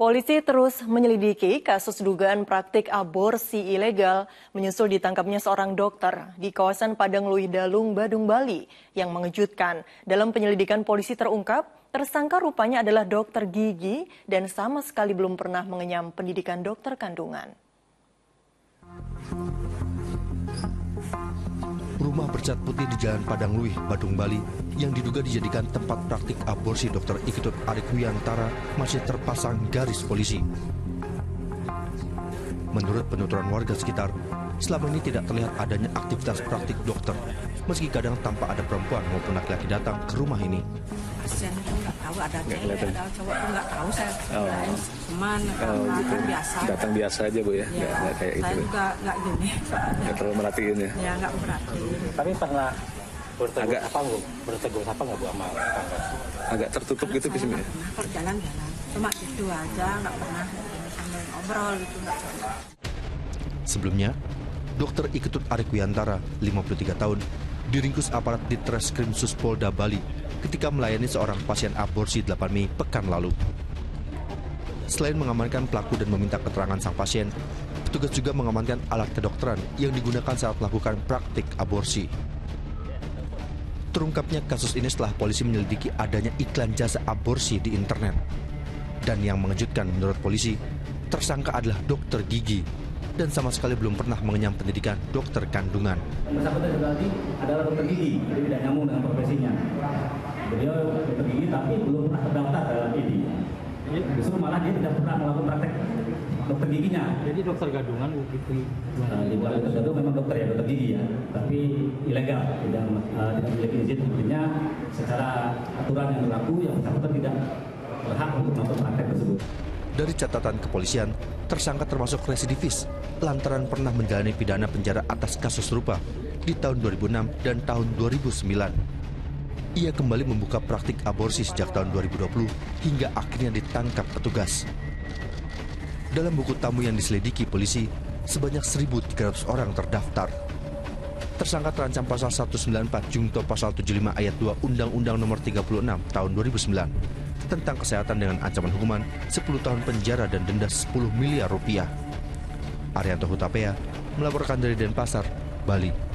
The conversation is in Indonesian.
Polisi terus menyelidiki kasus dugaan praktik aborsi ilegal menyusul ditangkapnya seorang dokter di kawasan Padang Lui Dalung, Badung, Bali yang mengejutkan. Dalam penyelidikan polisi terungkap, tersangka rupanya adalah dokter gigi dan sama sekali belum pernah mengenyam pendidikan dokter kandungan. Rumah bercat putih di Jalan Padang Lui, Badung, Bali yang diduga dijadikan tempat praktik aborsi Dr. Iketut Arikwiyantara masih terpasang garis polisi. Menurut penuturan warga sekitar, selama ini tidak terlihat adanya aktivitas praktik dokter, meski kadang tampak ada perempuan maupun laki-laki datang ke rumah ini. Kasihan itu nggak tahu ada cewek, ada cowok tuh nggak tahu saya. Cuman gitu. Biasa. Datang biasa aja Bu ya, nggak kayak gitu. Saya juga nggak gini. Nggak terlalu merhatiin ya? Ya nggak merhatiin. Tapi pernah bertegur apa nggak Bu sama tetangga? Agak tertutup gitu bismillah. Kalau jalan-jalan, cuma gitu aja, nggak pernah sambil ngobrol gitu, nggak pernah. Sebelumnya, Dr. Iketut Arikwiyantara, 53 tahun, diringkus aparat di Treskrim Suspolda Bali ketika melayani seorang pasien aborsi 8 Mei pekan lalu. Selain mengamankan pelaku dan meminta keterangan sang pasien, petugas juga mengamankan alat kedokteran yang digunakan saat melakukan praktik aborsi. Terungkapnya kasus ini setelah polisi menyelidiki adanya iklan jasa aborsi di internet. Dan yang mengejutkan menurut polisi, tersangka adalah dokter gigi dan sama sekali belum pernah mengenyam pendidikan dokter kandungan. Bersangkutan berarti adalah dokter gigi, jadi tidak nyambung dengan profesinya. Beliau dokter gigi tapi belum pernah terdaftar dalam ini. Justru malah dia tidak pernah melakukan praktek dokter giginya. Jadi dokter gadungan begitu. Di luar dokter gadungan memang dokter ya, dokter gigi ya, tapi ilegal, tidak memiliki izin. Intinya secara aturan yang berlaku yang bersangkutan tidak berhak untuk melakukan praktek tersebut. Dari catatan kepolisian, tersangka termasuk residivis lantaran pernah menjalani pidana penjara atas kasus serupa di tahun 2006 dan tahun 2009. Ia kembali membuka praktik aborsi sejak tahun 2020 hingga akhirnya ditangkap petugas. Dalam buku tamu yang diselidiki polisi, sebanyak 1.300 orang terdaftar. Tersangka terancam pasal 194 Jungto pasal 75 ayat 2 Undang-Undang Nomor 36 tahun 2009 tentang kesehatan dengan ancaman hukuman 10 tahun penjara dan denda 10 miliar rupiah. Arianto Hutapea melaporkan dari Denpasar, Bali.